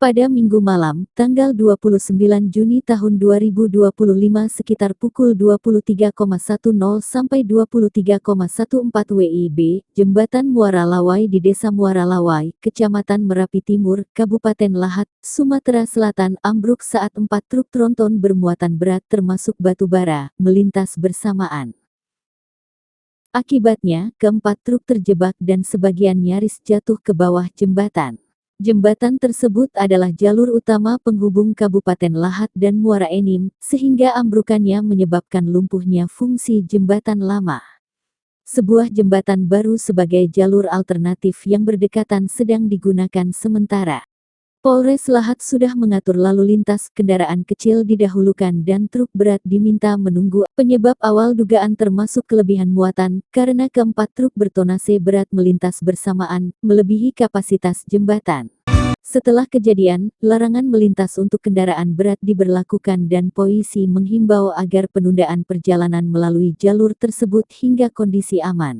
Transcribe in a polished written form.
Pada Minggu malam, tanggal 29 Juni tahun 2025 sekitar pukul 23.10 sampai 23.14 WIB, Jembatan Muara Lawai di Desa Muara Lawai, Kecamatan Merapi Timur, Kabupaten Lahat, Sumatera Selatan ambruk saat 4 truk tronton bermuatan berat termasuk batu bara, melintas bersamaan. Akibatnya, keempat truk terjebak dan sebagian nyaris jatuh ke bawah jembatan. Jembatan tersebut adalah jalur utama penghubung Kabupaten Lahat dan Muara Enim, sehingga ambrukannya menyebabkan lumpuhnya fungsi jembatan lama. Sebuah jembatan baru sebagai jalur alternatif yang berdekatan sedang digunakan sementara. Polres Lahat sudah mengatur lalu lintas, kendaraan kecil didahulukan dan truk berat diminta menunggu. Penyebab awal dugaan termasuk kelebihan muatan, karena keempat truk bertonase berat melintas bersamaan, melebihi kapasitas jembatan. Setelah kejadian, larangan melintas untuk kendaraan berat diberlakukan dan polisi menghimbau agar penundaan perjalanan melalui jalur tersebut hingga kondisi aman.